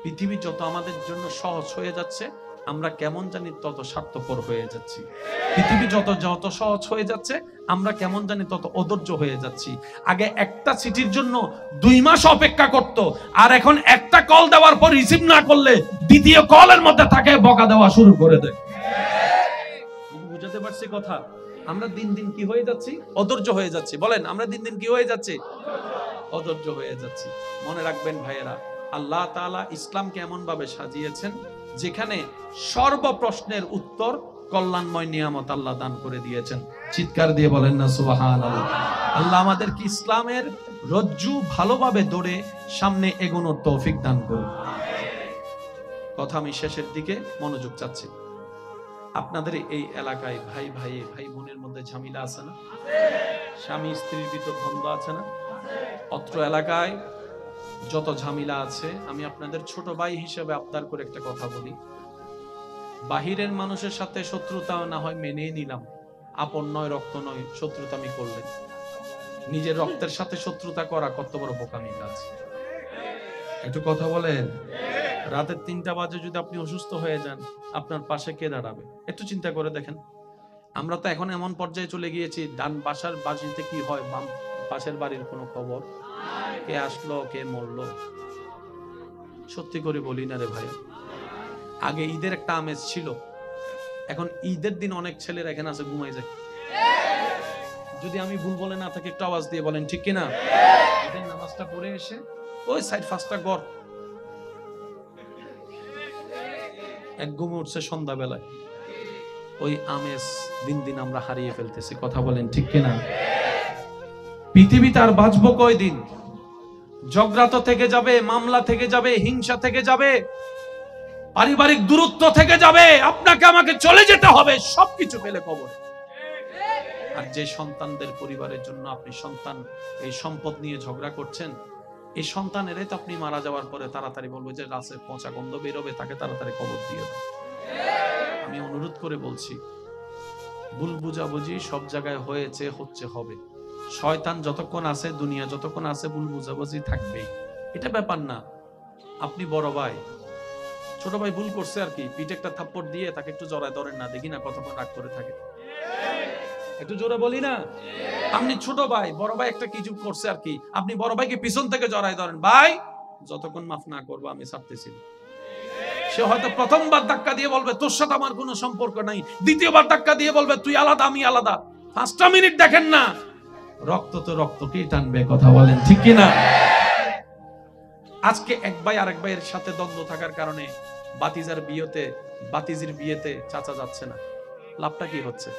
পৃথিবী যত আমাদের জন্য সহজ হয়ে যাচ্ছে, আমরা কেমন জানি তত স্বার্থপর হয়ে যাচ্ছি। পৃথিবী যত যত সহজ হয়ে যাচ্ছে, আমরা কেমন জানি তত অধৈর্য হয়ে যাচ্ছি। আগে একটা চিঠির জন্য 2 মাস অপেক্ষা করত, আর এখন একটা কল দেওয়ার পর রিসিভ না করলে দ্বিতীয় কলের মধ্যে তাকে বকা দেওয়া শুরু করে দেয়। বুঝাতে পারছি কথা? আমরা দিন দিন কি হয়ে যাচ্ছি? অধৈর্য হয়ে যাচ্ছি। বলেন, আমরা দিন দিন কি হয়ে যাচ্ছি? অধৈর্য হয়ে যাচ্ছি। মনে রাখবেন ভাইয়েরা, আল্লাহ তাআলা ইসলামকে এমন ভাবে সাজিয়েছেন যেখানে সর্ব প্রশ্নের উত্তর কল্যাণময় নিয়ামত আল্লাহ দান করে দিয়েছেন। চিৎকার দিয়ে বলেন না সুবহানাল্লাহ। আল্লাহ আমাদেরকে ইসলামের রজ্জু ভালোভাবে ধরে সামনে এগোনোর তৌফিক দান করুন। কথা আমি শেষের দিকে মনোযোগ চাচ্ছি। আপনাদের এই এলাকায় ভাই ভাই বোনের মধ্যে ঝামেলা আছে না? স্বামী স্ত্রীর ভিতর দ্বন্দ্ব আছে না? অত্র এলাকায় যত ঝামেলা আছে, আমি আপনাদের ছোট ভাই হিসেবে আবদার করে একটা কথা বলি। বাহিরের মানুষের সাথে শত্রুতা না হয় মেনে নিলাম, আপন নয় রক্ত নয় শত্রুতা আমি করলেন। নিজের রক্তের সাথে শত্রুতা করা কত বড় বোকামি কাজ। একটু কথা বলেন। রাতের 3টা বাজে যদি আপনি অসুস্থ হয়ে যান, আপনার পাশে কে দাঁড়াবে? একটু চিন্তা করে দেখেন। আমরা তো এখন এমন পর্যায়ে চলে গিয়েছি, ডান বাসার বাড়িতে কি হয় বাম পাশের বাড়ির কোনো খবর, কে আসলো কে মরলো। সত্যি করে বলি না রে ভাই, আগে ঈদের একটা আমেজ ছিল, এখন ঈদের দিন অনেক ছেলেরা এখানে আছে ঘুমাই যায়। যদি আমি ভুল বলে না থাকি একটু আওয়াজ দিয়ে বলেন ঠিক কিনা। ঈদের নামাজটা পড়ে এসে ওই সাইড ফার্স্টটা গড় এক ঘুমে উঠছে সন্ধ্যাবেলায়। ওই আমেজ দিন দিন আমরা হারিয়ে ফেলতেছি। কথা বলেন ঠিক কিনা। পৃথিবীতে আর বাঁচবো কয়দিন? ঝগড়া তো থেকে যাবে, মামলা থেকে যাবে, হিংসা থেকে যাবে, পারিবারিক দূরত্ব থেকে যাবে, আপনাকে আমাকে চলে যেতে হবে, সবকিছু ফেলে কবরে। আর যে সন্তানদের পরিবারের জন্য আপনি সন্তান এই সম্পদ নিয়ে ঝগড়া করছেন, এই সন্তানেরই তো আপনি মারা যাওয়ার পরে তাড়াতাড়ি বলবো যে রাসে পচা গন্ধ বেরোবে, তাকে তাড়াতাড়ি কবর দিয়ে দাও। আমি অনুরোধ করে বলছি, ভুল বুঝাবুঝি সব জায়গায় হয়েছে, হচ্ছে, হবে। শয়তান যতক্ষণ আছে, দুনিয়া যতক্ষণ আছে, ভুল বুঝাবুঝি থাকবেই। এটা ব্যাপার না। আপনি বড় ভাই, ছোট ভাই ভুল করছে আর কি, পিঠে একটা থাপ্পড় দিয়ে তাকে একটু জড়ায় ধরেন না, দেখি না কতক্ষণ রাগ করে থাকে। একটু জোরে বলি না। আপনি ছোট ভাই, বড় ভাই একটা কিছু করছে আর কি, আপনি বড় ভাইকে পিছন থেকে জড়ায় ধরেন, ভাই যতক্ষণ মাফ না করবো আমি ছাড়তেছি। সে হয়তো প্রথমবার ধাক্কা দিয়ে বলবে তোর সাথে আমার কোনো সম্পর্ক নাই, দ্বিতীয়বার ধাক্কা দিয়ে বলবে তুই আলাদা আমি আলাদা। 5টা মিনিট দেখেন না, রক্ত তো রক্তকেই টানবে। কথা বলেন ঠিক কিনা। আজকে এক ভাই আরেক ভাইয়ের সাথে দ্বন্দ্ব থাকার কারণে বাতিজির বিয়েতে চাচা যাচ্ছে না, লাভটা কি হচ্ছে?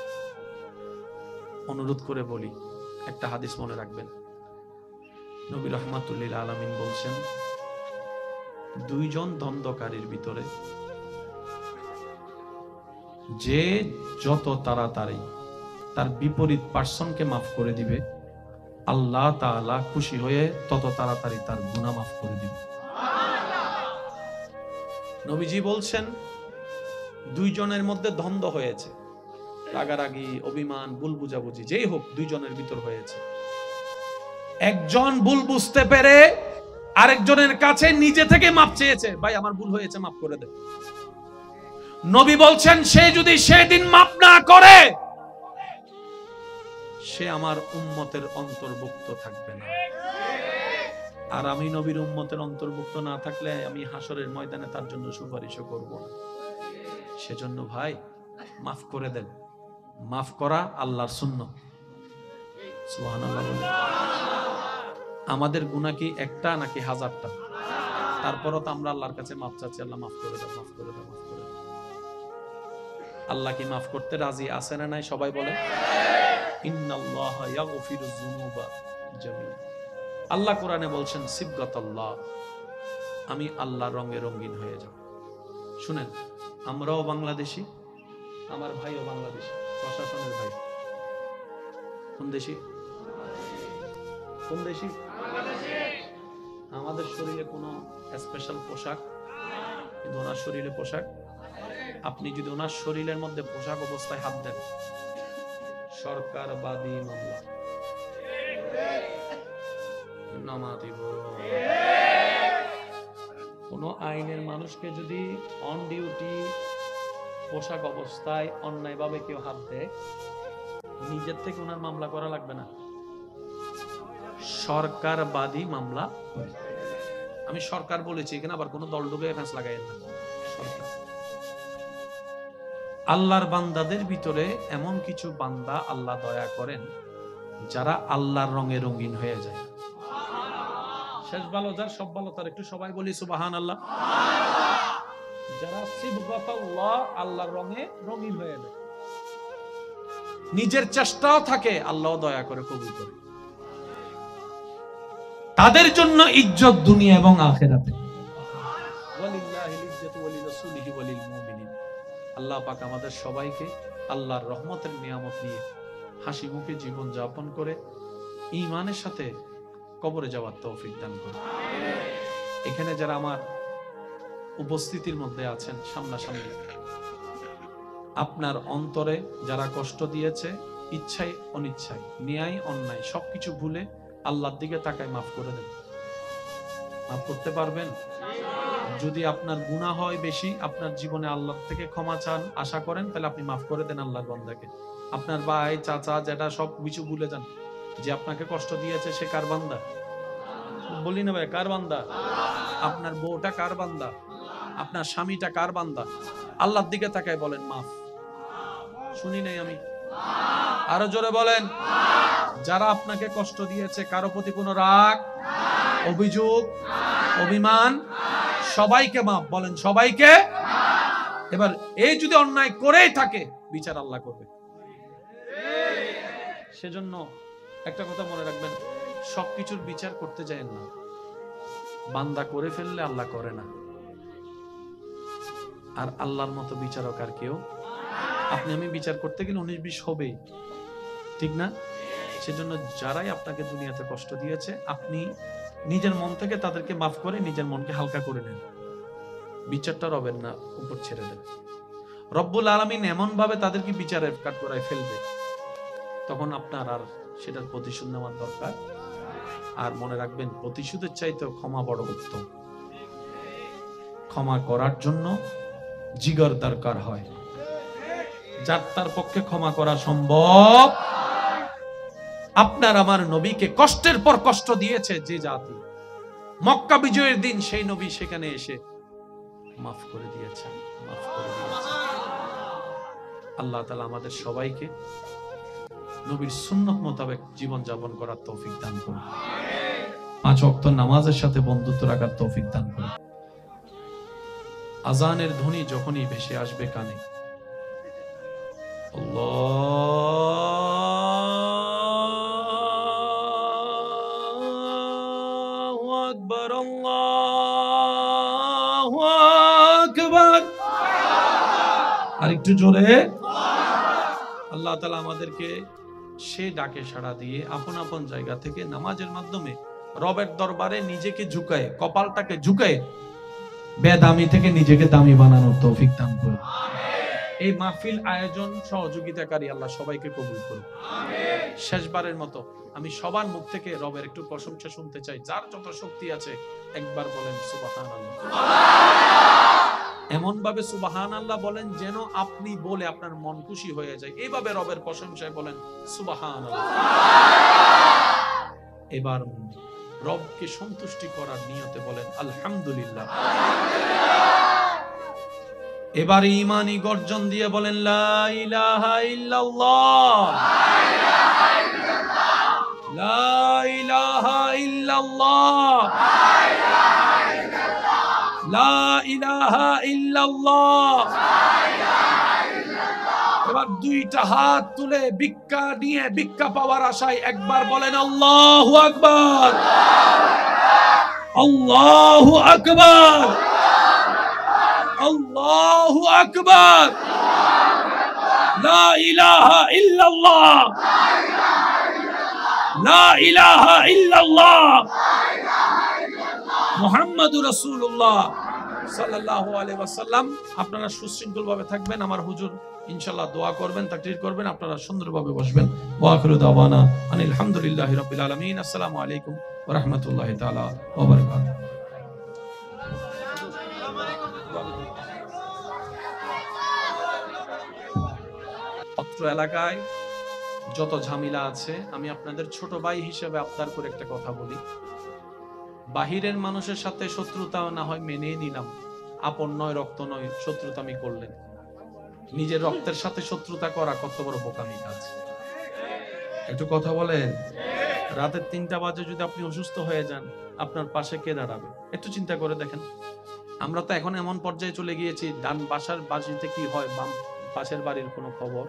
অনুরোধ করে বলি, একটা হাদিস মনে রাখবেন। নবী রাহমাতুল্লিল আলামিন বলছেন, 2 জন দ্বন্দ্বকারীর ভিতরে যে যত তাড়াতাড়ি তার বিপরীত পার্সনকে মাফ করে দিবে, আল্লাহ তাআলা খুশি হয়ে তত তাড়াতাড়ি তার গুনাহ মাফ করে দিবে। নবীজি বলছেন, 2 জনের মধ্যে দ্বন্দ্ব হয়েছে, রাগারাগি, অভিমান, ভুল বুঝাবুঝি যেই হোক, 2 জনের ভিতর হয়েছে। একজন ভুল বুঝতে পেরে আরেকজনের কাছে নিজে থেকে মাপ চেয়েছে, ভাই আমার ভুল হয়েছে মাফ করে দে। নবী বলছেন, সে যদি সেদিন মাপ না করে, সে আমার উম্মতের অন্তর্ভুক্ত থাকবে না। আর আমি নবীর উম্মতের অন্তর্ভুক্ত না থাকলে আমি হাসরের ময়দানে তার জন্য সুপারিশও করব না। সেজন্য ভাই মাফ করে দেন। মাফ করা আল্লাহর সুন্নাত। সুবহানাল্লাহ। আমাদের গুনাহ কি একটা নাকি হাজারটা? তারপরও তো আমরা আল্লাহর কাছে মাফ চাচ্ছি, আল্লাহ মাফ করে দাও, মাফ করে দাও, মাফ করে দাও। আল্লাহ কি মাফ করতে রাজি আছে না নাই? সবাই বলে ইন্নাল্লাহা ইয়াগফিরুয যুনুবা জামিআ। আল্লাহ কোরআনে বলছেন সিবগাতাল্লাহ, আমি আল্লাহ রঙে রঙিন হয়ে যাব। শুনেন, আমরাও বাংলাদেশি, আমার ভাইও বাংলাদেশি, প্রশাসনের ভাই। কোন দেশি? কোন দেশি? আমাদের শরীরে কোনো স্পেশাল পোশাক, কিন্তু ওনার শরীরে পোশাক। আপনি যদি ওনার শরীরের মধ্যে পোশাক অবস্থায় হাত দেন, সরকার বাদী মামলা। নামা দিব। কোনো আইনের মানুষকে যদি অন ডিউটি পোশাক অবস্থায় অন্যায়ভাবে কেউ হাত দেয়, নিজের থেকে ওনার মামলা করা লাগবে না, সরকারবাদী মামলা করে। আমি সরকার বলেছি, এখানে আবার কোনো দল ঢুকে ফ্যাঁস লাগাই না। সরকার, আল্লাহর বান্দাদের ভিতরে এমন কিছু বান্দা আল্লাহ দয়া করেন যারা আল্লাহর রঙে রঙিন হয়ে যায়। শেষ ভালো যার, সব ভালো তার, একটু সবাই বলি সুবহানাল্লাহ। যারা সিবগাতাল্লাহ, আল্লাহর রঙে রঙিন হয়ে যায়, নিজের চেষ্টাও থাকে, আল্লাহ দয়া করে কবুল করে, তাদের জন্য ইজ্জত দুনিয়া এবং আখিরাতে। ওয়ালিল্লাহিল ইজ্জাতু ওয়ালিরাসূলিহি ওয়ালিল মুমিনিন। আল্লাহ পাক আমাদের সবাইকে আল্লাহর রহমতের নিয়ামত নিয়ে হাসি মুখে জীবন যাপন করে ঈমানের সাথে কবরে যাওয়ার তৌফিক দান করুন। এখানে যারা আমার উপস্থিতির মধ্যে আছেন সামনাসামনি, আপনার অন্তরে যারা কষ্ট দিয়েছে, ইচ্ছায় অনিচ্ছায়, ন্যায় অন্যায় সবকিছু ভুলে আল্লাহর দিকে তাকায় মাফ করে দেন। মাফ করতে পারবেন? যদি আপনার গুনাহ হয় বেশি, আপনার জীবনে আল্লাহ থেকে ক্ষমা চান, আশা করেন, তাহলে আপনি মাফ করে দেন আল্লাহর বান্দাকে। আপনার ভাই, চাচা, যেটা সব কিছু ভুলে যান। যে আপনাকে কষ্ট দিয়েছে সে কার বান্দা? বলি না ভাই, কার বান্দা? আপনার বউটা কার বান্দা? আপনার স্বামীটা কার বান্দা? আল্লাহর দিকে তাকায় বলেন মাফ। শুনি নাই আমি, আরো জোরে বলেন। যারা আপনাকে কষ্ট দিয়েছে, কারো প্রতি কোনো রাগ, অভিযোগ, অভিমান, সবাইকে মাফ বলেন, সবাইকে। এবার এই যদি অন্যায় করেই থাকে, বিচার আল্লাহ করবে। সেজন্য একটা কথা মনে রাখবেন, সবকিছুর বিচার করতে যায়েন না। বান্দা করে ফেললে আল্লাহ করে না, আর আল্লাহর মতো বিচারক আর কেউ। আপনি আমি বিচার করতে গেলে 19-20 হবেই, ঠিক না? সেজন্য যারাই আপনাকে দুনিয়াতে কষ্ট দিয়েছে, আপনি নিজের মন থেকে তাদেরকে মাফ করে নিজের মনকে হালকা করে নেন। বিচারটা রবের না উপর ছেড়ে দেন। রব্বুল আলামিন এমন ভাবে তাদেরকে বিচারের কাঠগড়ায় ফেলবে, তখন আপনার আর সেটার প্রতিশোধ নেওয়ার দরকার। আর মনে রাখবেন, প্রতিশোধের চাইতেও ক্ষমা বড় উত্তম। ক্ষমা করার জন্য জিগর দরকার হয়, যার তার পক্ষে ক্ষমা করা সম্ভব। আপনার আমার নবীকে কষ্টের পর কষ্ট দিয়েছে যে জাতি, মক্কা বিজয়ের দিন সেই নবী সেখানে এসে মাফ করে দিয়েছেন, মাফ করে দিয়েছেন। আল্লাহ তাআলা আমাদের সবাইকে নবীর সুন্নাত মোতাবেক জীবন যাপন করার তৌফিক দান করুন। 5 ওয়াক্ত নামাজের সাথে বন্ধুত্ব রাখার তৌফিক দান করুন। আজানের ধ্বনি যখনই ভেসে আসবে কানে, আল্লাহু আকবার, আল্লাহু আকবার। আর একটু জোরে। আল্লাহ তাআলা আমাদেরকে সে ডাকে সাড়া দিয়ে আপন আপন জায়গা থেকে নামাজের মাধ্যমে রবের দরবারে নিজেকে ঝুঁকায়, কপালটাকে ঝুঁকায় বেদামি থেকে নিজেকে দামি বানানোর তৌফিক দান করুন। এই মাহফিল আয়োজন সহযোগিতাকারী আল্লাহ সবাইকে কবুল করুন। শেষবারের মতো আমি সবার মুখ থেকে রবের একটু প্রশংসা শুনতে চাই। যার যত শক্তি আছে একবার বলেন সুবহানাল্লাহ। এমন ভাবে সুবহানাল্লাহ বলেন যেন আপনি বলে আপনার মন খুশি হয়ে যায়। এইভাবে রবের প্রশংসায় বলেন সুবহানাল্লাহ। এবার রবকে সন্তুষ্টি করার নিয়তে বলেন আলহামদুলিল্লাহ। এবার ঈমানি গর্জন দিয়ে বলেন লা ইলাহা ইল্লাল্লাহ, লা ইলাহা ইল্লাল্লাহ, লা ইলাহা ইল্লাল্লাহ। এবার দুইটা হাত তুলে ভিক্ষা নিয়ে ভিক্ষা পাওয়ার আশায় একবার বলেন আল্লাহু আকবার, আল্লাহু আকবার, আল্লাহু আকবার। লা ইলাহা ইল্লাল্লাহ, লা ইলাহা ইল্লাল্লাহ, মুহাম্মাদুর রাসূলুল্লাহ সাল্লাল্লাহু আলাইহি ওয়াসাল্লাম। আপনারা সুশৃঙ্খলভাবে থাকবেন, আমার হুজুর ইনশাআল্লাহ দোয়া করবেন, তাকরীর করবেন, আপনারা সুন্দরভাবে বসবেন। ওয়া আখিরু দাওয়ানা আনিল হামদুলিল্লাহি রাব্বিল আলামিন। আসসালামু আলাইকুম ওয়া রাহমাতুল্লাহি তাআলা ওয়া বারাকাতুহু। অত্র এলাকায় যত ঝামেলা আছে, আমি আপনাদের ছোট ভাই হিসেবে আবদার করে একটা কথা বলি, বাহিরের মানুষের সাথে শত্রুতা না হয় মেনে নিলাম, আপন নয় রক্ত নয় শত্রুতা আমি করলেন, নিজের রক্তের সাথে শত্রুতা করা কত বড় বোকামি কাজ। একটু কথা বলেন, রাতের 3টা বাজে যদি আপনি অসুস্থ হয়ে যান, আপনার পাশে কে দাঁড়াবে? একটু চিন্তা করে দেখেন। আমরা তো এখন এমন পর্যায়ে চলে গিয়েছি, ডান বাসার বাড়িতে কি হয়, বাম পাশের বাড়ির কোনো খবর,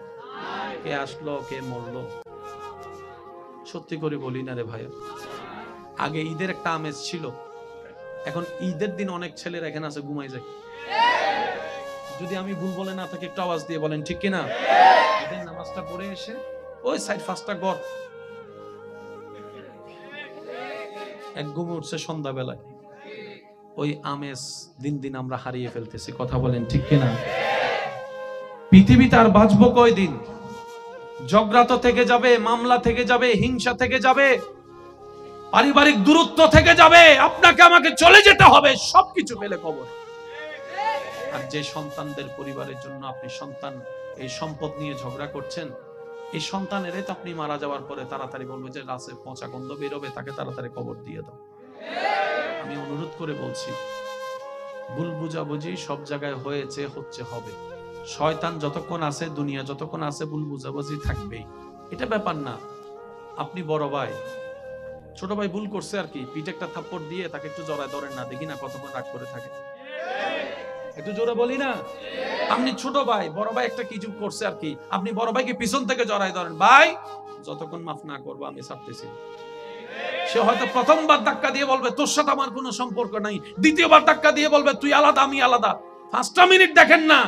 কে আসলো কে মরলো। সত্যি করে বলি না রে ভাই, আগে ঈদের একটা আমেজ ছিল, এখন ঈদের দিন অনেক ছেলেরা এখানে আছে ঘুমাই যায়। যদি আমি ভুল বলে না থাকি একটু আওয়াজ দিয়ে বলেন ঠিক কিনা। ঈদের নামাজটা পড়ে এসে ওই সাইড 5টা ঘর এক ঘুমে উঠছে সন্ধ্যাবেলায়। ওই আমেজ দিন দিন আমরা হারিয়ে ফেলতেছি, কথা বলেন ঠিক কিনা। পৃথিবীতে আর বাঁচবো কয়দিন? ঝগড়া তো থেকে যাবে, মামলা থেকে যাবে, হিংসা থেকে যাবে, পারিবারিক দূরত্ব থেকে যাবে, আপনাকে আমাকে চলে যেতে হবে, সবকিছু ফেলে কবর। আর যে সন্তানদের পরিবারের জন্য আপনি সন্তান এই সম্পদ নিয়ে ঝগড়া করছেন, এই সন্তানেরই তো আপনি মারা যাওয়ার পরে তাড়াতাড়ি বলবে যে রাসে পচা গন্ধ বেরোবে, তাকে তাড়াতাড়ি কবর দিয়ে দাও। আমি অনুরোধ করে বলছি, ভুল বুঝাবুঝি সব জায়গায় হয়েছে, হচ্ছে, হবে। শয়তান যতক্ষণ আছে, দুনিয়া যতক্ষণ আছে, ভুল বুঝাবুঝি থাকবেই, এটা ব্যাপার না। আপনি বড় ভাই, ছোট ভাই ভুল করছে আর কি, পিঠে একটা থাপ্পড় দিয়ে তাকে একটু জড়ায় ধরেন না, দেখি না কতক্ষণ রাগ করে থাকে। একটু জোরে বলি না। আপনি ছোট ভাই, বড় ভাই একটা কিছু করছে আর কি, আপনি বড় ভাইকে পিছন থেকে জড়ায় ধরেন, ভাই যতক্ষণ মাফ না করবো আমি ছাড়তেছি। সে হয়তো প্রথমবার ধাক্কা দিয়ে বলবে তোর সাথে আমার কোনো সম্পর্ক নাই, দ্বিতীয়বার ধাক্কা দিয়ে বলবে তুই আলাদা আমি আলাদা, 5টা মিনিট দেখেন না,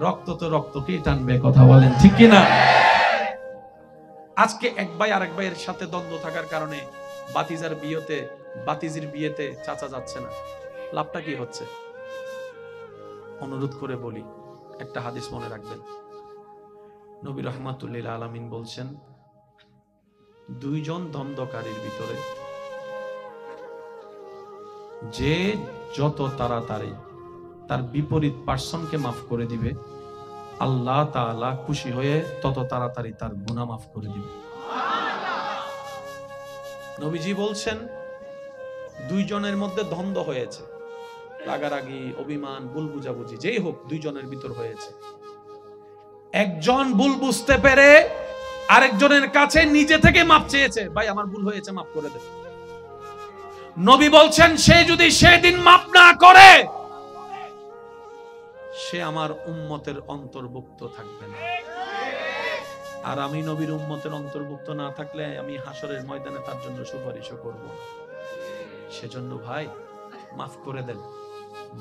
রক্ত তো রক্তকেই টানবে, কথা বলেন ঠিক কিনা। আজকে এক ভাই আরেক ভাইয়ের সাথে দ্বন্দ্ব থাকার কারণে বাতিজির বিয়েতে চাচা যাচ্ছে না, লাভটা কি হচ্ছে? অনুরোধ করে বলি, একটা হাদিস মনে রাখবেন। নবী রাহমাতুল্লিল আলামিন বলছেন, 2 জন দ্বন্দ্বকারীর ভিতরে যে যত তাড়াতাড়ি তার বিপরীত পার্সনকে মাফ করে দিবে, আল্লাহ তাআলা খুশি হয়ে তত তাড়াতাড়ি তার গুনাহ মাফ করে দিবে। নবীজি বলছেন, 2 জনের মধ্যে দ্বন্দ্ব হয়েছে, রাগারাগি, অভিমান, ভুল বুঝাবুঝি যেই হোক, 2 জনের ভিতর হয়েছে। একজন ভুল বুঝতে পেরে আরেকজনের কাছে নিজে থেকে মাপ চেয়েছে, ভাই আমার ভুল হয়েছে মাফ করে দে। নবী বলছেন, সে যদি সেদিন মাপ না করে, সে আমার উম্মতের অন্তর্ভুক্ত থাকবে না। আর আমি নবীর উম্মতের অন্তর্ভুক্ত না থাকলে আমি হাসরের ময়দানে তার জন্য সুপারিশও করব না। সেজন্য ভাই মাফ করে দেন।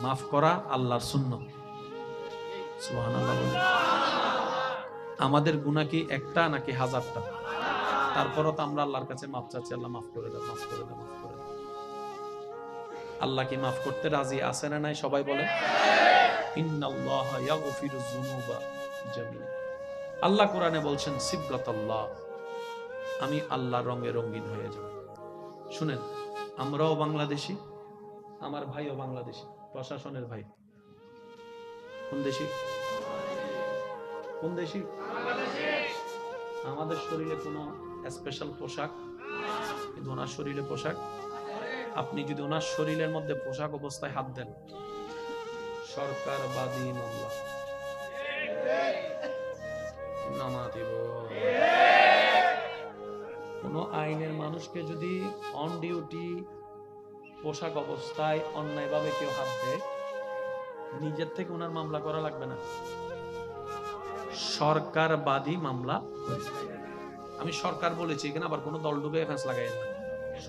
মাফ করা আল্লাহর সুন্নাত। সুবহানাল্লাহ বলেন। আমাদের গুনাহ কি একটা নাকি হাজারটা? তারপরও তো আমরা আল্লাহর কাছে মাফ চাচ্ছি, আল্লাহ মাফ করে দাও, মাফ করে দাও, মাফ করে দাও। আল্লাহ কি মাফ করতে রাজি আছে না নাই? সবাই বলেন ইন্নাল্লাহা ইয়াগফিরুয যুনুবা জামিআ। আল্লাহ কোরআনে বলছেন সিবগাতাল্লাহ, আমি আল্লাহর রঙে রঙিন হয়ে যাব। শুনেন, আমরাও বাংলাদেশি, আমার ভাইও বাংলাদেশি, প্রশাসনের ভাই। কোন দেশি? কোন দেশি? আমাদের শরীরে কোনো স্পেশাল পোশাক, কিন্তু ওনার শরীরে পোশাক। আপনি যদি ওনার শরীরের মধ্যে পোশাক অবস্থায় হাত দেন, সরকারবাদী মামলা নামা দিব। কোন আইনের মানুষকে যদি অন ডিউটি পোশাক অবস্থায় অন্যায়ভাবে কেউ হাত দেয়, নিজের থেকে ওনার মামলা করা লাগবে না, সরকারবাদী মামলা। আমি সরকার বলেছি, এখানে আবার কোন দল ডুবে ফ্যাঁস লাগাই না,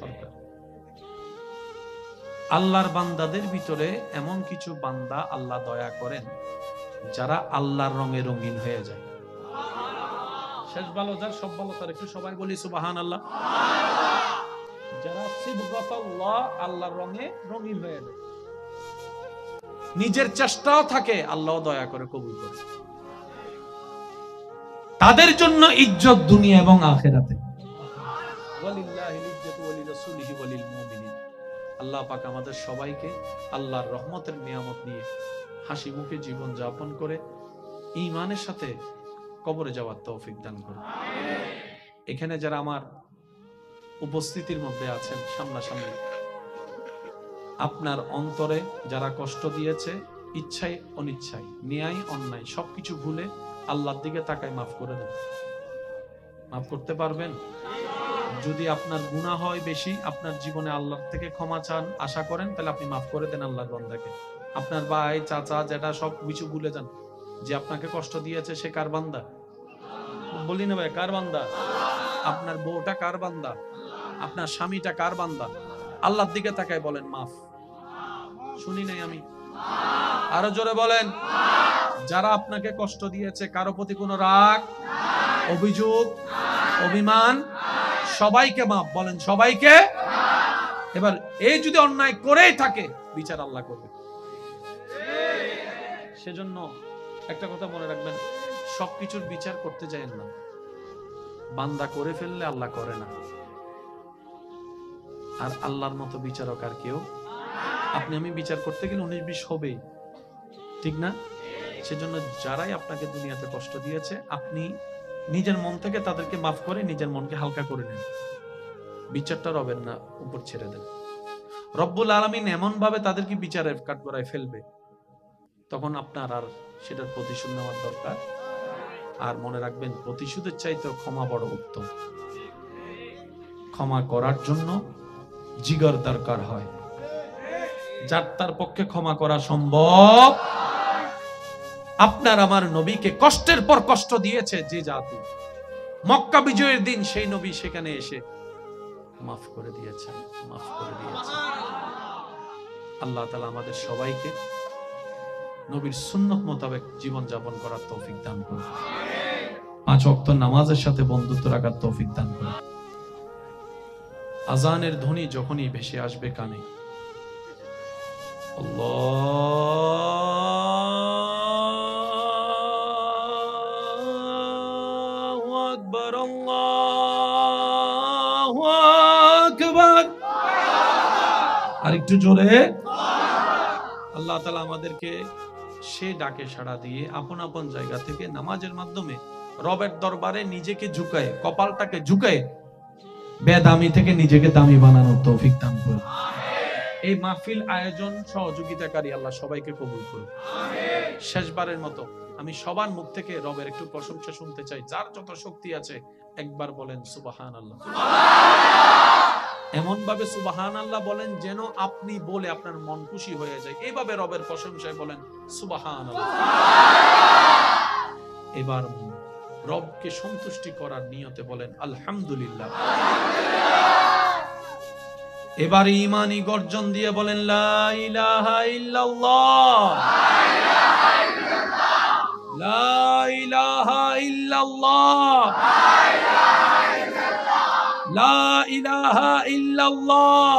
সরকার। আল্লাহর বান্দাদের ভিতরে এমন কিছু বান্দা আল্লাহ দয়া করেন যারা আল্লাহর রঙে রঙিন হয়ে যায়। শেষ ভালো যার সব ভালো তার, একটু সবাই বলি সুবহানাল্লাহ। যারা সিবগাতাল্লাহ, আল্লাহর রঙে রঙিন হয়ে যায়, নিজের চেষ্টাও থাকে, আল্লাহ দয়া করে কবুল করে, তাদের জন্য ইজ্জত দুনিয়া এবং আখিরাতে। ওয়ালিল্লাহিল ইজ্জাতু ওয়ালিরাসূলিহি ওয়ালিল মুমিনিন। আল্লাহ পাক আমাদের সবাইকে আল্লাহর রহমতের নিয়ামত নিয়ে হাসি মুখে জীবন যাপন করে ঈমানের সাথে কবরে যাওয়ার তৌফিক দান করুন। এখানে যারা আমার উপস্থিতির মধ্যে আছেন সামনাসামনি, আপনার অন্তরে যারা কষ্ট দিয়েছে, ইচ্ছায় অনিচ্ছায়, ন্যায় অন্যায় সবকিছু ভুলে আল্লাহর দিকে তাকায় মাফ করে দেন। মাফ করতে পারবেন? যদি আপনার গুনাহ হয় বেশি, আপনার জীবনে আল্লাহর থেকে ক্ষমা চান, আশা করেন, তাহলে আপনি মাফ করে দেন আল্লাহর বান্দাকে। আপনার ভাই, চাচা, যেটা সব কিছু ভুলে যান। যে আপনাকে কষ্ট দিয়েছে সে কার বান্দা? বলি না ভাই, কার বান্দা? আপনার বউটা কার বান্দা? আপনার স্বামীটা কার বান্দা? আল্লাহর দিকে তাকায় বলেন মাফ। শুনি নাই আমি, আরো জোরে বলেন। যারা আপনাকে কষ্ট দিয়েছে, কারো প্রতি কোনো রাগ, অভিযোগ, অভিমান, সবাইকে মাফ বলেন, সবাইকে। এবার এই যদি অন্যায় করেই থাকে, বিচার আল্লাহ করবে। সেজন্য একটা কথা মনে রাখবেন, সবকিছুর বিচার করতে যায়েন না। বান্দা করে ফেললে আল্লাহ করে না, আর আল্লাহর মতো বিচারক আর কেউ। আপনি আমি বিচার করতে গেলে 19-20 হবেই, ঠিক না? সেজন্য যারাই আপনাকে দুনিয়াতে কষ্ট দিয়েছে, আপনি নিজের মন থেকে তাদেরকে মাফ করে নিজের মনকে হালকা করে নেন। বিচারটা রবের না উপর ছেড়ে দেন। রব্বুল আলামিন এমন ভাবে তাদেরকে বিচারের কাঠগড়ায় ফেলবে, তখন আপনার আর সেটার প্রতিশোধ নেওয়ার দরকার। আর মনে রাখবেন, প্রতিশোধের চাইতে ক্ষমা বড় উত্তম। ক্ষমা করার জন্য জিগর দরকার হয়, যার তার পক্ষে ক্ষমা করা সম্ভব। আপনার আমার নবীকে কষ্টের পর কষ্ট দিয়েছে যে জাতি, মক্কা বিজয়ের দিন সেই নবী সেখানে এসে মাফ করে দিয়েছেন, মাফ করে দিয়েছেন। আল্লাহ তাআলা আমাদের সবাইকে নবীর সুন্নত মোতাবেক জীবন যাপন করার তৌফিক দান করুন। 5 ওয়াক্ত নামাজের সাথে বন্ধুত্ব রাখার তৌফিক দান করুন। আজানের ধ্বনি যখনই ভেসে আসবে কানে, আল্লাহু আকবার, আল্লাহু আকবার। আরেকটু জোরে। আল্লাহ তাআলা আমাদেরকে সে ডাকে সাড়া দিয়ে আপন আপন জায়গা থেকে নামাজের মাধ্যমে রবের দরবারে নিজেকে ঝুঁকায়, কপালটাকে ঝুঁকায় বেদামি থেকে নিজেকে দামি বানানোর তৌফিক দান করুন। এই মাহফিল আয়োজন সহযোগিতাকারী আল্লাহ সবাইকে কবুল করুন। শেষবারের মতো আমি সবার মুখ থেকে রবের একটু প্রশংসা শুনতে চাই। যার যত শক্তি আছে একবার বলেন সুবহানাল্লাহ। এমন ভাবে সুবহানাল্লাহ বলেন যেন আপনি বলে আপনার মন খুশি হয়ে যায়। এইভাবে রবের প্রশংসায় বলেন সুবহানাল্লাহ। এবার রবকে সন্তুষ্টি করার নিয়তে বলেন আলহামদুলিল্লাহ। এবার ঈমানি গর্জন দিয়ে বলেন লা ইলাহা ইল্লাল্লাহ, লা ইলাহা ইল্লাল্লাহ, লা ইলাহা ইল্লাল্লাহ।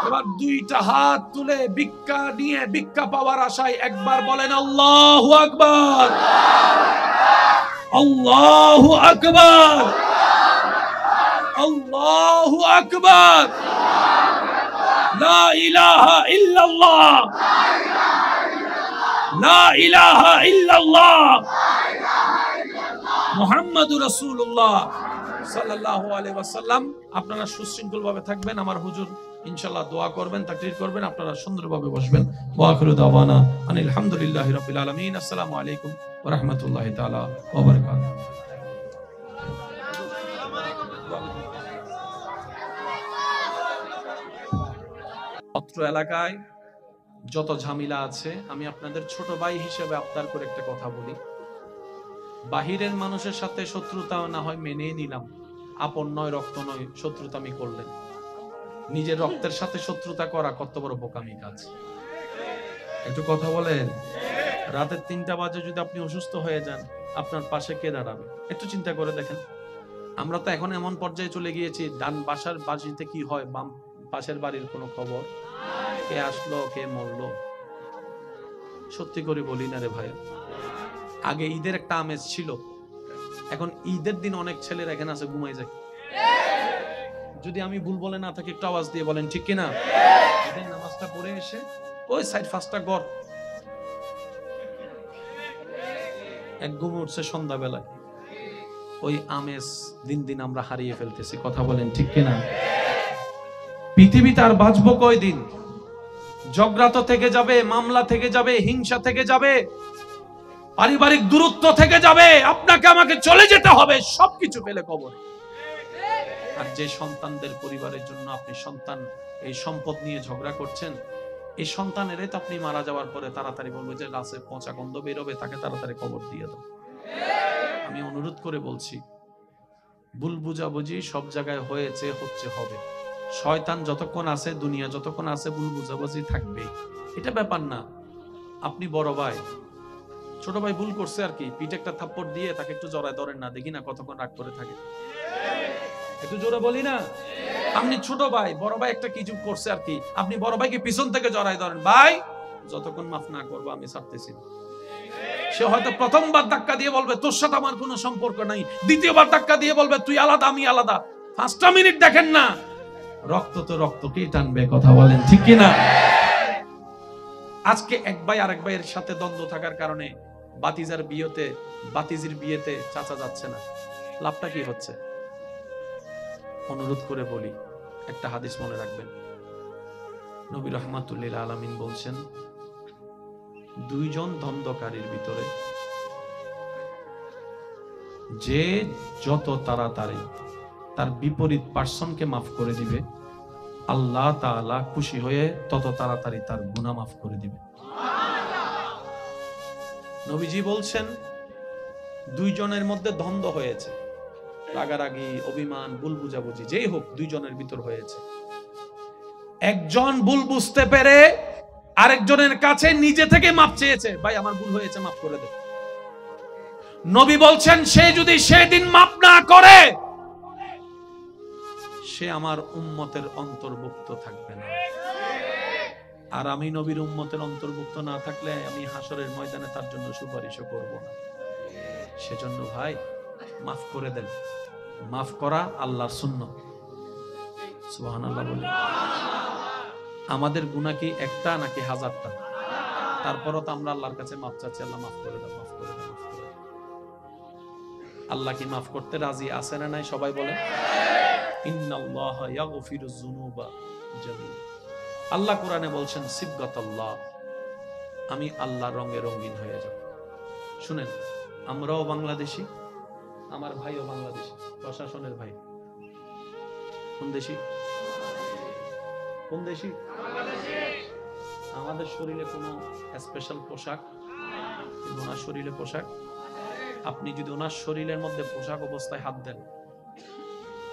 এবার দুইটা হাত তুলে ভিক্ষা নিয়ে ভিক্ষা পাওয়ার আশায় একবার বলেন আল্লাহু আকবার, আল্লাহু আকবার, আল্লাহু আকবার, লা ইলাহা ইল্লাল্লাহ, লা ইলাহা ইল্লাল্লাহ, মুহাম্মাদুর রাসূলুল্লাহ সাল্লাল্লাহু আলাইহি ওয়াসাল্লাম। আপনারা সুশৃঙ্খল ভাবে থাকবেন, আমার হুজুর ইনশাআল্লাহ দোয়া করবেন, তাকরীর করবেন, আপনারা সুন্দরভাবে বসবেন। ওয়া আখিরু দাওয়ানা আনিল হামদুলিল্লাহি রাব্বিল আলামিন। আসসালামু আলাইকুম ওয়া রাহমাতুল্লাহি তাআলা ওয়া বারাকাতুহু। অত্র এলাকায় যত ঝামেলা আছে, আমি আপনাদের ছোট ভাই হিসেবে আবদার করে একটা কথা বলি। বাহিরের মানুষের সাথে শত্রুতা না হয় মেনে নিলাম, আপন নয়, রক্ত নয়, শত্রুতা আমি করলেন। নিজের রক্তের সাথে শত্রুতা করা কত বড় বোকামি কাজ। একটু কথা বলেন। রাতের 3টা বাজে যদি আপনি অসুস্থ হয়ে যান, আপনার পাশে কে দাঁড়াবে? একটু চিন্তা করে দেখেন। আমরা তো এখন এমন পর্যায়ে চলে গিয়েছি, ডান বাসার বাড়িতে কি হয়, বাম পাশের বাড়ির কোনো খবর, কে আসলো কে মরলো। সত্যি করে বলি না রে ভাই, আগে ঈদের একটা আমেজ ছিল, এখন ঈদের দিন অনেক ছেলেরা এখানে আছে ঘুমাই যায়। যদি আমি ভুল বলে না থাকি একটু আওয়াজ দিয়ে বলেন ঠিক কিনা। ঈদের নামাজটা পড়ে এসে ওই সাইড 5টা ঘর এক ঘুমে উঠছে সন্ধ্যাবেলায়। ওই আমেজ দিন দিন আমরা হারিয়ে ফেলতেছি। কথা বলেন ঠিক কিনা? পৃথিবীতে আর বাঁচবো কয়দিন? ঝগড়া তো থেকে যাবে, মামলা থেকে যাবে, হিংসা থেকে যাবে, পারিবারিক দূরত্ব থেকে যাবে, আপনাকে আমাকে চলে যেতে হবে, সবকিছু ফেলে কবর। আর যে সন্তানদের পরিবারের জন্য আপনি সন্তান এই সম্পদ নিয়ে ঝগড়া করছেন, এই সন্তানেরই তো আপনি মারা যাওয়ার পরে তাড়াতাড়ি বলবো যে লাশের পচা গন্ধ বেরোবে, তাকে তাড়াতাড়ি কবর দিয়ে দাও। আমি অনুরোধ করে বলছি, ভুল বুঝাবুঝি সব জায়গায় হয়েছে, হচ্ছে, হবে। শয়তান যতক্ষণ আছে, দুনিয়া যতক্ষণ আছে, ভুল বুঝাবুঝি থাকবে। এটা ব্যাপার না। আপনি বড় ভাই, ছোট ভাই ভুল করছে আর কি, পিঠে একটা থাপ্পড় দিয়ে তাকে একটু জড়ায় ধরেন না, দেখি না কতক্ষণ রাগ করে থাকে। একটু জোরে বলি না? আপনি ছোট ভাই, বড় ভাই একটা কিছু করছে আর কি, আপনি বড় ভাইকে পিছন থেকে জড়ায় ধরেন, ভাই যতক্ষণ মাফ না করবো আমি ছাড়তেছি না। সে হয়তো প্রথমবার ধাক্কা দিয়ে বলবে তোর সাথে আমার কোনো সম্পর্ক নাই, দ্বিতীয়বার ধাক্কা দিয়ে বলবে তুই আলাদা আমি আলাদা। 5টা মিনিট দেখেন না, রক্ত তো রক্তকেই টানবে। কথা বলেন ঠিক কিনা? আজকে এক ভাই আরেক ভাইয়ের সাথে দ্বন্দ্ব থাকার কারণে বাতিজির বিয়েতে চাচা যাচ্ছে না, লাভটা কি হচ্ছে? অনুরোধ করে বলি, একটা হাদিস মনে রাখবেন। নবী রাহমাতুল্লিল আলামিন বলছেন, দুইজন দ্বন্দ্বকারীর ভিতরে যে যত তাড়াতাড়ি তার বিপরীত পার্সনকে মাফ করে দিবে, আল্লাহ তাআলা খুশি হয়ে তত তাড়াতাড়ি তার গুনাহ মাফ করে দিবে। নবীজি বলছেন, দুইজনের মধ্যে দ্বন্দ্ব হয়েছে, রাগারাগি, অভিমান, ভুল বুঝাবুঝি যেই হোক, দুইজনের ভিতর হয়েছে। একজন ভুল বুঝতে পেরে আরেকজনের কাছে নিজে থেকে মাপ চেয়েছে, ভাই আমার ভুল হয়েছে, মাফ করে দে। নবী বলছেন, সে যদি সেদিন মাপ না করে, সে আমার উম্মতের অন্তর্ভুক্ত থাকবে না। আর আমি নবীর উম্মতের অন্তর্ভুক্ত না থাকলে আমি হাসরের ময়দানে তার জন্য সুপারিশও করব না। সেজন্য ভাই মাফ করে দেন। মাফ করা আল্লাহর সুন্নাত। সুবহানাল্লাহ বলে। আমাদের গুনাহ কি একটা নাকি হাজারটা? তারপরও তো আমরা আল্লাহর কাছে মাফ চাচ্ছি, আল্লাহ মাফ করে দাও, মাফ করে দাও, মাফ করে দাও। আল্লাহ কি মাফ করতে রাজি আছে না নাই? সবাই বলেন ইন্নাল্লাহা ইয়াগফিরুয যুনুবা জামিআ। আল্লাহ কোরআনে বলছেন সিবগাতাল্লাহ, আমি আল্লাহর রঙে রঙিন হয়ে যাব। শুনেন, আমরাও বাংলাদেশি, আমার ভাইও বাংলাদেশি, প্রশাসনের ভাই। কোন দেশি? কোন দেশি? আমাদের শরীরে কোনো স্পেশাল পোশাক, কিন্তু ওনার শরীরে পোশাক। আপনি যদি ওনার শরীরের মধ্যে পোশাক অবস্থায় হাত দেন,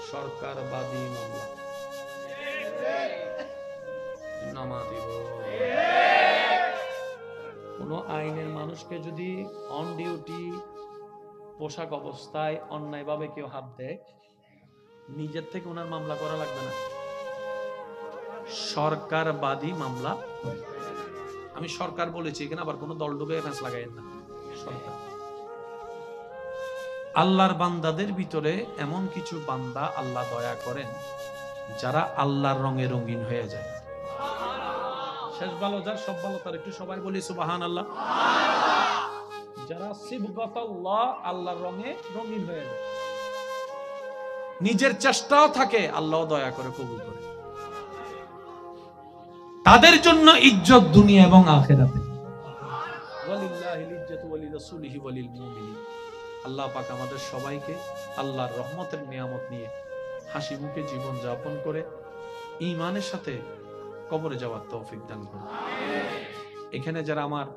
সরকারবাদী মামলা দিব। কোন আইনের মানুষকে যদি অন ডিউটি পোশাক অবস্থায় অন্যায়ভাবে কেউ হাত দেয়, নিজের থেকে ওনার মামলা করা লাগবে না, সরকারবাদী মামলা। আমি সরকার বলেছি, এখানে আবার কোনো দল ডুবে ফ্যাঁস লাগাইয়েন না। সরকার। আল্লাহর বান্দাদের ভিতরে এমন কিছু বান্দা আল্লাহ দয়া করেন যারা আল্লাহর রঙে রঙিন হয়ে যায়। শেষ ভালো যার, সব ভালো তার। একটু সবাই বলি সুবহানাল্লাহ। যারা সিবগাতাল্লাহ, আল্লাহর রঙে রঙিন হয়ে যায়, নিজের চেষ্টাও থাকে, আল্লাহ দয়া করে কবুল করে। তাদের জন্য ইজ্জত দুনিয়া এবং আখিরাতে। ওয়ালিল্লাহিল ইজ্জাতু ওয়ালিরাসূলিহি ওয়ালিল মুমিনিন। আল্লাহ পাক আমাদের সবাইকে আল্লাহর রহমতের নিয়ামত নিয়ে হাসি মুখে জীবন যাপন করে ঈমানের সাথে কবরে যাওয়ার তৌফিক দান করুন। এখানে যারা আমার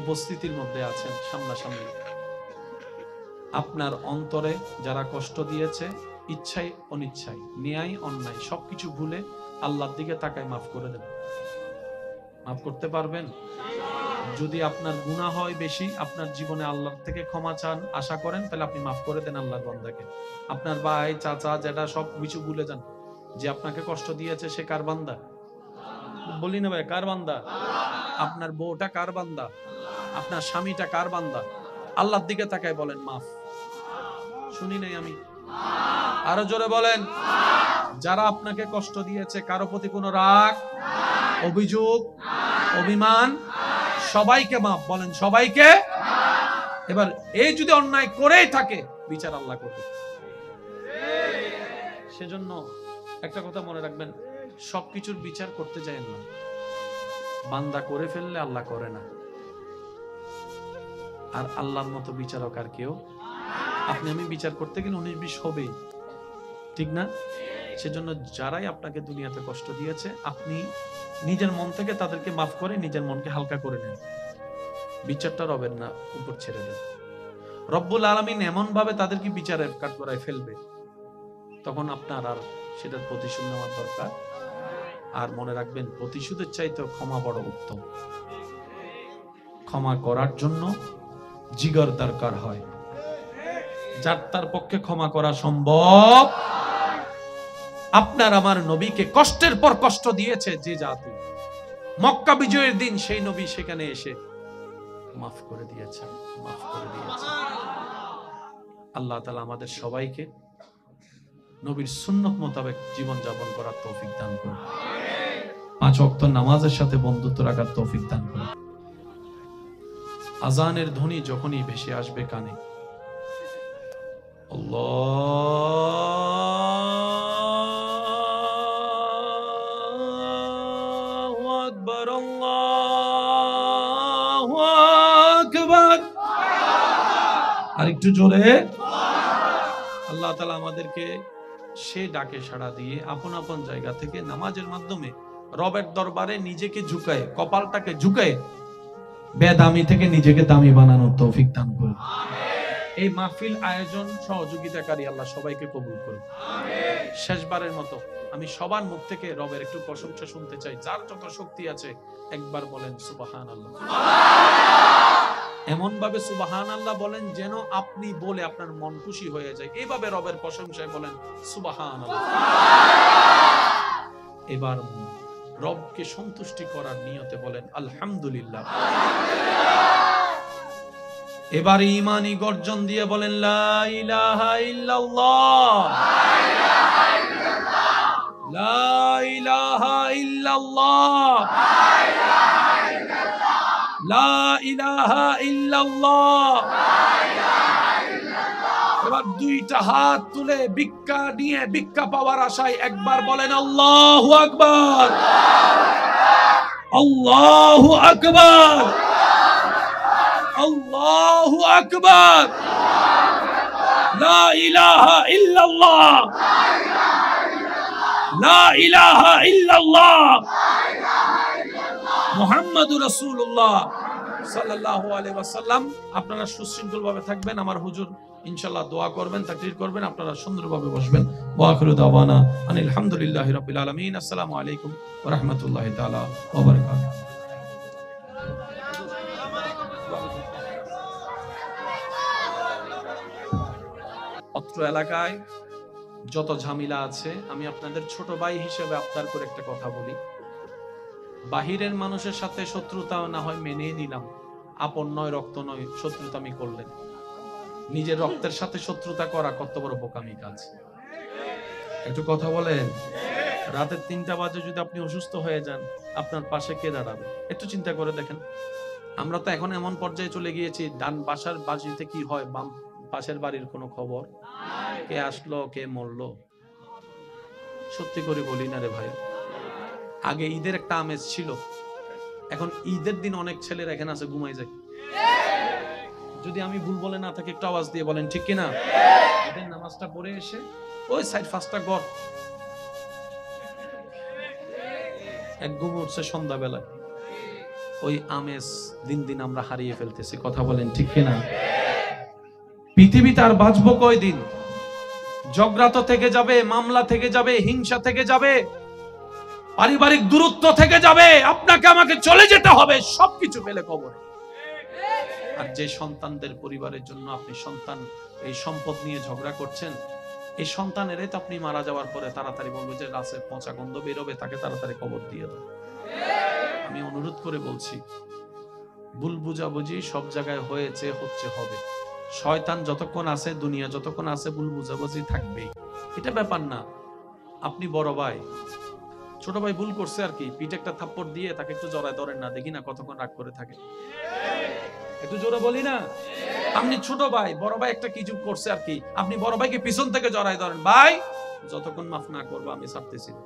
উপস্থিতির মধ্যে আছেন সামনাসামনি, আপনার অন্তরে যারা কষ্ট দিয়েছে, ইচ্ছাই অনিচ্ছাই, ন্যায় অন্যায় সবকিছু ভুলে আল্লাহর দিকে তাকায় মাফ করে দেন। মাফ করতে পারবেন? যদি আপনার গুনাহ হয় বেশি, আপনার জীবনে আল্লাহর থেকে ক্ষমা চান, আশা করেন, তাহলে আপনি মাফ করে দেন আল্লাহর বান্দাকে। আপনার ভাই, চাচা, যেটা সব কিছু ভুলে যান। যে আপনাকে কষ্ট দিয়েছে সে কার বান্দা? বলি না ভাই, কার বান্দা? আপনার বউটা কার বান্দা? আপনার স্বামীটা কার বান্দা? আল্লাহর দিকে তাকায় বলেন মাফ। শুনি নাই আমি, আরো জোরে বলেন। যারা আপনাকে কষ্ট দিয়েছে, কারো প্রতি কোনো রাগ, অভিযোগ, অভিমান, সবাইকে মাফ বলেন, সবাইকে। এবার এই যদি অন্যায় করেই থাকে, বিচার আল্লাহ করবে। সেজন্য একটা কথা মনে রাখবেন, সবকিছুর বিচার করতে যায়েন না। বান্দা করে ফেললে আল্লাহ করে না, আর আল্লাহর মতো বিচারক আর কেউ। আপনি আমি বিচার করতে গেলে 19-20 হবেই, ঠিক না? সেজন্য যারাই আপনাকে দুনিয়াতে কষ্ট দিয়েছে, আপনি নিজের মন থেকে তাদেরকে মাফ করে নিজের মনকে হালকা করে নেন। বিচারটা রবের না উপর ছেড়ে দেন। রব্বুল আলামিন এমন ভাবে তাদেরকে বিচারের কাঠগড়ায় ফেলবে, তখন আপনার আর সেটার প্রতিশোধ নেওয়ার দরকার। আর মনে রাখবেন, প্রতিশোধের চাইতে ক্ষমা বড় উত্তম। ক্ষমা করার জন্য জিগর দরকার হয়, যার তার পক্ষে ক্ষমা করা সম্ভব। আপনার আমার নবীকে কষ্টের পর কষ্ট দিয়েছে যে জাতি, মক্কা বিজয়ের দিন সেই নবী সেখানে এসে মাফ করে দিয়েছেন, মাফ করে দিয়েছেন। আল্লাহ তাআলা আমাদের সবাইকে নবীর সুন্নত মোতাবেক জীবন যাপন করার তৌফিক দান করুন। 5 ওয়াক্ত নামাজের সাথে বন্ধুত্ব রাখার তৌফিক দান করুন। আজানের ধ্বনি যখনই ভেসে আসবে কানে, আল্লাহু আকবার, আল্লাহু আকবার। আর একটু জোরে। আল্লাহ তাআলা আমাদেরকে সে ডাকে সাড়া দিয়ে আপন আপন জায়গা থেকে নামাজের মাধ্যমে রবের দরবারে নিজেকে ঝুঁকায়, কপালটাকে ঝুঁকায় বেদামি থেকে নিজেকে দামি বানানোর তৌফিক দান করুন। এই মাহফিল আয়োজন সহযোগিতাকারী আল্লাহ সবাইকে কবুল করুন। শেষবারের মতো আমি সবার মুখ থেকে রবের একটু প্রশংসা শুনতে চাই। যার যত শক্তি আছে একবার বলেন সুবহানাল্লাহ। এমন ভাবে সুবহানাল্লাহ বলেন যেন আপনি বলে আপনার মন খুশি হয়ে যায়। এইভাবে রবের প্রশংসায় বলেন সুবহানাল্লাহ। এবার রবকে সন্তুষ্টি করার নিয়তে বলেন আলহামদুলিল্লাহ। এবার ঈমানি গর্জন দিয়ে বলেন লা ইলাহা ইল্লাল্লাহ, লা ইলাহা ইল্লাল্লাহ, লা ইলাহা ইল্লাল্লাহ। এবার দুইটা হাত তুলে ভিক্ষা নিয়ে ভিক্ষা পাওয়ার আশায় একবার বলেন আল্লাহু আকবার, আল্লাহু আকবার, আল্লাহু আকবার, লা ইলাহা ইল্লাল্লাহ, লা ইলাহা ইল্লাল্লাহ, মুহাম্মাদুর রাসূলুল্লাহ সাল্লাল্লাহু আলাইহি ওয়াসাল্লাম। আপনারা সুশৃঙ্খলভাবে থাকবেন, আমার হুজুর ইনশাআল্লাহ দোয়া করবেন, তাকরীর করবেন, আপনারা সুন্দরভাবে বসবেন। ওয়া আখিরু দাওয়ানা আনিল হামদুলিল্লাহি রাব্বিল আলামিন। আসসালামু আলাইকুম ওয়া রাহমাতুল্লাহি তাআলা ওয়া বারাকাতুহু। অত্র এলাকায় যত ঝামেলা আছে, আমি আপনাদের ছোট ভাই হিসেবে আপনার করে একটা কথা বলি। বাহিরের মানুষের সাথে শত্রুতা না হয় মেনে নিলাম, আপন নয় রক্ত নয় শত্রুতা আমি করলেন। নিজের রক্তের সাথে শত্রুতা করা কত বড় বোকামি কাজ। একটু কথা বলেন। রাতের 3টা বাজে যদি আপনি অসুস্থ হয়ে যান, আপনার পাশে কে দাঁড়াবে? একটু চিন্তা করে দেখেন। আমরা তো এখন এমন পর্যায়ে চলে গিয়েছি, ডান বাসার বাড়িতে কি হয় বাম পাশের বাড়ির কোনো খবর, কে আসলো কে মরলো। সত্যি করে বলি না রে ভাই, আগে ঈদের একটা আমেজ ছিল, এখন ঈদের দিন অনেক ছেলেরা এখানে আছে ঘুমাই যায়। যদি আমি ভুল বলে না থাকি একটু আওয়াজ দিয়ে বলেন ঠিক কিনা। ঈদের নামাজটা পড়ে এসে ওই সাইড 5টা ঘর এক ঘুম উঠছে সন্ধ্যাবেলায়। ওই আমেজ দিন দিন আমরা হারিয়ে ফেলতেছি। কথা বলেন ঠিক কিনা। পৃথিবীতে আর বাঁচবো কয়দিন? ঝগড়া তো থেকে যাবে, মামলা থেকে যাবে, হিংসা থেকে যাবে, পারিবারিক দূরত্ব থেকে যাবে, আপনাকে আমাকে চলে যেতে হবে, সবকিছু ফেলে কবরে। আর যে সন্তানদের পরিবারের জন্য আপনি সন্তান এই সম্পদ নিয়ে ঝগড়া করছেন, এই সন্তানেরাই তো আপনি মারা যাওয়ার পরে তাড়াতাড়ি বলবে যে রাসে পচা গন্ধ বেরোবে, তাকে তাড়াতাড়ি কবর দিয়ে দাও। আমি অনুরোধ করে বলছি, ভুল বুঝাবুঝি সব জায়গায় হয়েছে, হচ্ছে, হবে। শয়তান যতক্ষণ আছে, দুনিয়া যতক্ষণ আছে, ভুল বুঝাবুঝি থাকবেই। এটা ব্যাপার না। আপনি বড় ভাই, ছোট ভাই ভুল করছে আর কি, পিঠে একটা থাপ্পড় দিয়ে তাকে একটু জড়ায় ধরেন না, দেখি না কতক্ষণ রাগ করে থাকে। একটু জোরে বলি না? আপনি ছোট ভাই, বড় ভাই একটা কিছু করছে আর কি, আপনি বড় ভাইকে পিছন থেকে জড়াই ধরেন, ভাই যতক্ষণ মাফ না করবো আমি ছাড়তেছি না।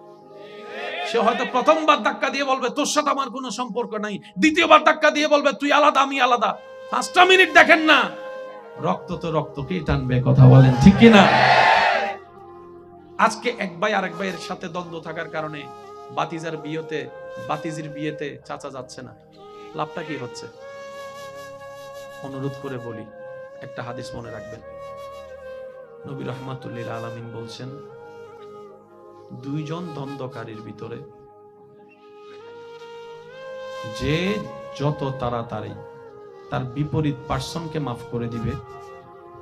সে হয়তো প্রথমবার ধাক্কা দিয়ে বলবে তোর সাথে আমার কোনো সম্পর্ক নাই, দ্বিতীয়বার ধাক্কা দিয়ে বলবে তুই আলাদা আমি আলাদা। 5টা মিনিট দেখেন না, রক্ত তো রক্তকেই টানবে, কথা বলেন ঠিক কিনা? আজকে এক ভাই আরেক ভাইয়ের সাথে দ্বন্দ্ব থাকার কারণে বাতিজির বিয়েতে চাচা যাচ্ছে না, লাভটা কি হচ্ছে? অনুরোধ করে বলি, একটা হাদিস মনে রাখবেন। নবী রাহমাতুল্লিল আলামিন বলছেন, দুইজন দ্বন্দ্বকারীর ভিতরে যে যত তাড়াতাড়ি তার বিপরীত পার্সনকে মাফ করে দিবে,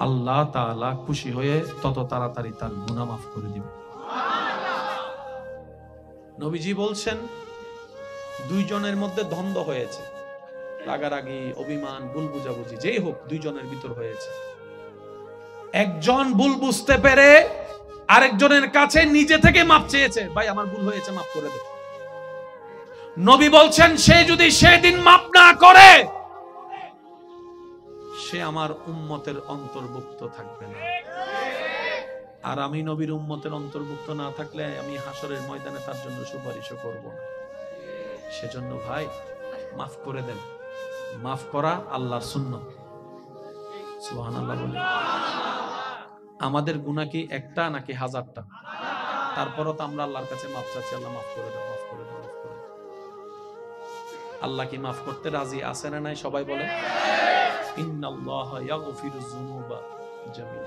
আল্লাহ তাআলা খুশি হয়ে তত তাড়াতাড়ি তার গুনাহ মাফ করে দিবে। নবীজি বলছেন, দুইজনের মধ্যে দ্বন্দ্ব হয়েছে, রাগারাগি, অভিমান, ভুল বুঝাবুঝি যেই হোক, দুইজনের ভিতর হয়েছে। একজন ভুল বুঝতে পেরে আরেকজনের কাছে নিজে থেকে মাপ চেয়েছে, ভাই আমার ভুল হয়েছে, মাফ করে দে। নবী বলছেন, সে যদি সেদিন মাপ না করে, সে আমার উম্মতের অন্তর্ভুক্ত থাকবে না। আর আমি নবীর উম্মতের অন্তর্ভুক্ত না থাকলে আমি হাসরের ময়দানে তার জন্য সুপারিশও করব না। সেজন্য ভাই মাফ করে দেন। মাফ করা আল্লাহর সুন্নাত। সুবহানাল্লাহ বলে। আমাদের গুনাহ কি একটা নাকি হাজারটা? তারপরও তো আমরা আল্লাহর কাছে মাফ চাচ্ছি, আল্লাহ মাফ করে দেন, মাফ করে দেন, মাফ করে দেন। আল্লাহ কি মাফ করতে রাজি আছে না নাই? সবাই বলে ইন্নাল্লাহা ইয়াগফিরুয যুনুবা জামিআ।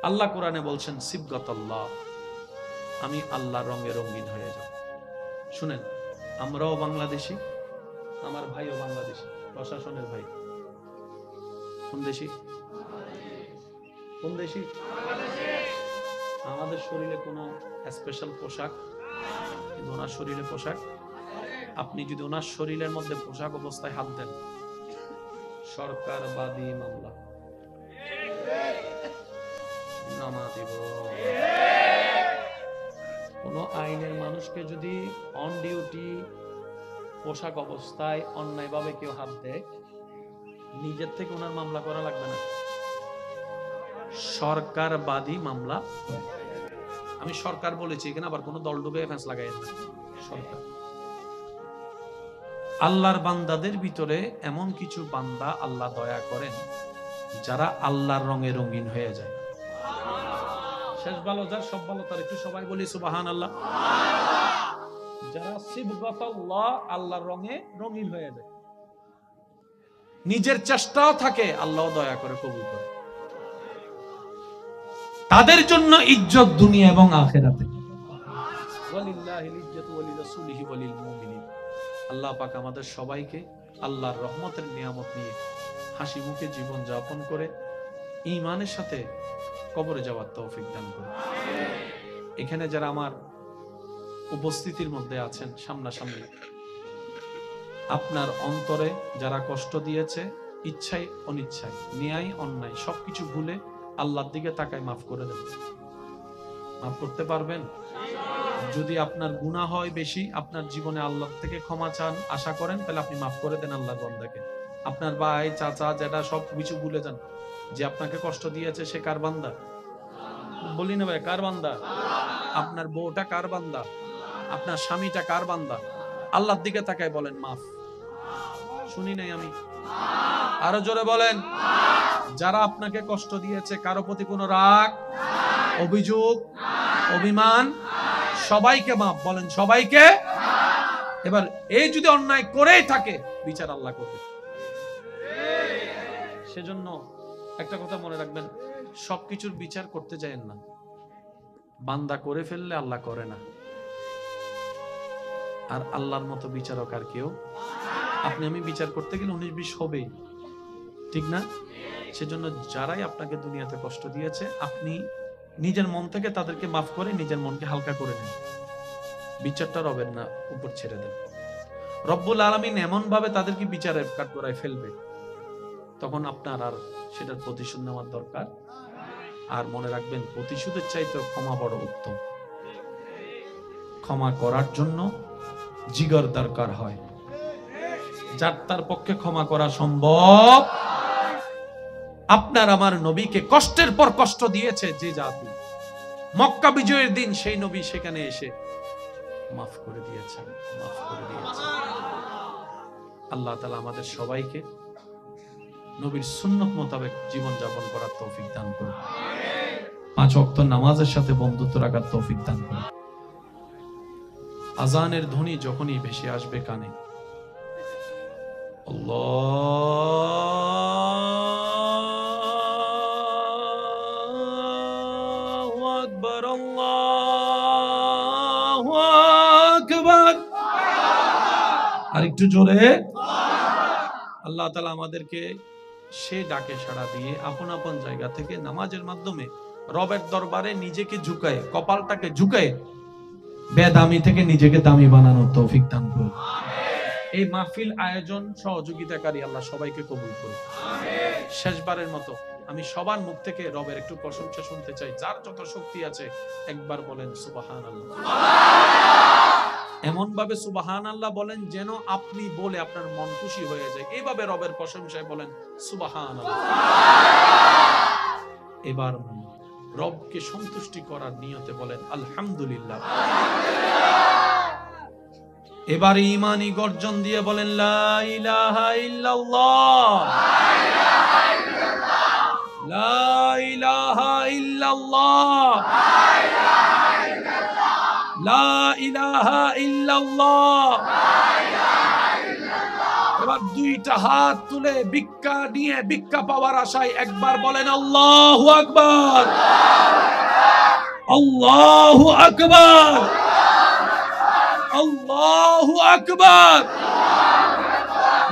আল্লাহ কোরআনে বলছেন, সিবগাতাল্লাহ, আমি আল্লাহর রঙে রঙিন হয়ে যাব। শুনেন, আমরাও বাংলাদেশি, আমার ভাইও বাংলাদেশি, প্রশাসনের ভাই। কোন দেশি? কোন দেশি? আমাদের শরীরে কোনো স্পেশাল পোশাক, কিন্তু ওনার শরীরে পোশাক। আপনি যদি ওনার শরীরের মধ্যে পোশাক অবস্থায় হাত দেন, সরকারবাদী মামলা, নামা দিব। কোন আইনের মানুষকে যদি অন ডিউটি পোশাক অবস্থায় অন্যায়ভাবে কেউ হাত দেয়, নিজের থেকে ওনার মামলা করা লাগবে না, সরকারবাদী মামলা। আমি সরকার বলেছি, এখানে আবার কোন দল ডুবে ফ্যান্স লাগাই না, সরকার। আল্লাহর বান্দাদের ভিতরে এমন কিছু বান্দা আল্লাহ দয়া করেন যারা আল্লাহর রঙে রঙিন হয়ে যায়। শেষ ভালো যার, সব ভালো তার, একটু সবাই বলি সুবহানাল্লাহ। যারা সিবগাতাল্লাহ, আল্লাহর রঙে রঙিন হয়ে যায়, নিজের চেষ্টাও থাকে, আল্লাহ দয়া করে কবুল করে, তাদের জন্য ইজ্জত দুনিয়া এবং আখিরাতে। ওয়ালিল্লাহিল ইজ্জাতু ওয়ালিরাসূলিহি ওয়ালিল মুমিনিন। আল্লাহ পাক আমাদের সবাইকে আল্লাহর রহমতের নিয়ামত নিয়ে হাসি মুখে জীবন যাপন করে ঈমানের সাথে কবরে যাওয়ার তৌফিক দান করুন। এখানে যারা আমার উপস্থিতির মধ্যে আছেন সামনাসামনি, আপনার অন্তরে যারা কষ্ট দিয়েছে, ইচ্ছায় অনিচ্ছায়, ন্যায় অন্যায় সবকিছু ভুলে আল্লাহর দিকে তাকায় মাফ করে দেন। মাফ করতে পারবেন? যদি আপনার গুনাহ হয় বেশি, আপনার জীবনে আল্লাহ থেকে ক্ষমা চান, আশা করেন, তাহলে আপনি মাফ করে দেন আল্লাহর বান্দাকে। আপনার ভাই, চাচা, যেটা সব কিছু ভুলে যান। যে আপনাকে কষ্ট দিয়েছে সে কার বান্দা? বলি না ভাই, কার বান্দা? আপনার বউটা কার বান্দা? আপনার স্বামীটা কার বান্দা? আল্লাহর দিকে তাকায় বলেন মাফ। শুনি নাই আমি, আরো জোরে বলেন। যারা আপনাকে কষ্ট দিয়েছে, কারো প্রতি কোনো রাগ, অভিযোগ, অভিমান, সবাইকে মাফ বলেন, সবাইকে। এবার এই যদি অন্যায় করেই থাকে, বিচার আল্লাহ করবে। সেজন্য একটা কথা মনে রাখবেন, সবকিছুর বিচার করতে যায়েন না। বান্দা করে ফেললে আল্লাহ করে না, আর আল্লাহর মতো বিচারক আর কেউ। আপনি আমি বিচার করতে গেলে 19-20 হবেই, ঠিক না? সেজন্য যারাই আপনাকে দুনিয়াতে কষ্ট দিয়েছে, আপনি নিজের মন থেকে তাদেরকে মাফ করে নিজের মনকে হালকা করে নেন। বিচারটা রবের না উপর ছেড়ে দেন। রব্বুল আলামিন এমন ভাবে তাদেরকে বিচারের কাঠগড়ায় ফেলবে, তখন আপনার আর সেটার প্রতিশোধ নেওয়ার দরকার। আর মনে রাখবেন, প্রতিশোধের চাইতে ক্ষমা বড় উত্তম। ক্ষমা করার জন্য জিগর দরকার হয়, যার তার পক্ষে ক্ষমা করা সম্ভব আপনার আমার নবীকে কষ্টের পর কষ্ট দিয়েছে যে জাতি, মক্কা বিজয়ের দিন সেই নবী সেখানে এসে মাফ করে দিয়েছেন, মাফ করে দিয়েছেন। আল্লাহ তাআলা আমাদের সবাইকে নবীর সুন্নত মোতাবেক জীবন যাপন করার তৌফিক দান করুন। 5 ওয়াক্ত নামাজের সাথে বন্ধুত্ব রাখার তৌফিক দান করুন। আজানের ধ্বনি যখনই ভেসে আসবে কানে, আল্লাহু আকবার, আল্লাহু আকবার, আরেকটু জোরে। আল্লাহ তাআলা আমাদেরকে সে ডাকে সাড়া দিয়ে আপন আপন জায়গা থেকে নামাজের মাধ্যমে রবের দরবারে নিজেকে ঝুঁকায়, কপালটাকে ঝুঁকায় বেদামি থেকে নিজেকে দামি বানানোর তৌফিক দান করুন। এই মাহফিল আয়োজন সহযোগিতাকারী আল্লাহ সবাইকে কবুল করুন। শেষবারের মতো আমি সবার মুখ থেকে রবের একটু প্রশংসা শুনতে চাই। যার যত শক্তি আছে একবার বলেন সুবহানাল্লাহ। এমন ভাবে সুবহানাল্লাহ বলেন যেন আপনি বলে আপনার মন খুশি হয়ে যায়। এইভাবে রবের প্রশংসায় বলেন সুবহানাল্লাহ। এবার রবকে সন্তুষ্টি করার নিয়তে বলেন আলহামদুলিল্লাহ। এবার ঈমানি গর্জন দিয়ে বলেন লা ইলাহা ইল্লাল্লাহ, লা ইলাহা ইল্লাল্লাহ, লা ইলাহা ইল্লাল্লাহ। এবার দুইটা হাত তুলে ভিক্ষা নিয়ে ভিক্ষা পাওয়ার আশায় একবার বলেন আল্লাহু আকবার, আল্লাহু আকবার, আল্লাহু আকবার,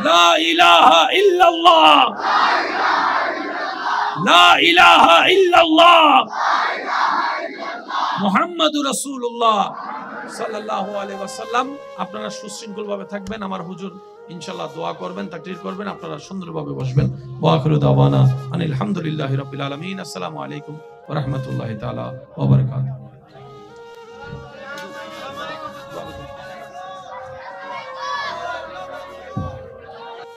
লা ইলাহা ইল্লাল্লাহ, লা ইলাহা ইল্লাল্লাহ, মুহাম্মাদুর রাসূলুল্লাহ সাল্লাল্লাহু আলাইহি ওয়াসাল্লাম। আপনারা সুশৃঙ্খলভাবে থাকবেন, আমার হুজুর ইনশাআল্লাহ দোয়া করবেন, তাকরীর করবেন, আপনারা সুন্দরভাবে বসবেন। ওয়া আখিরু দাওয়ানা আনিল হামদুলিল্লাহি রাব্বিল আলামিন। আসসালামু আলাইকুম ওয়া রাহমাতুল্লাহি তাআলা ওয়া বারাকাতুহু।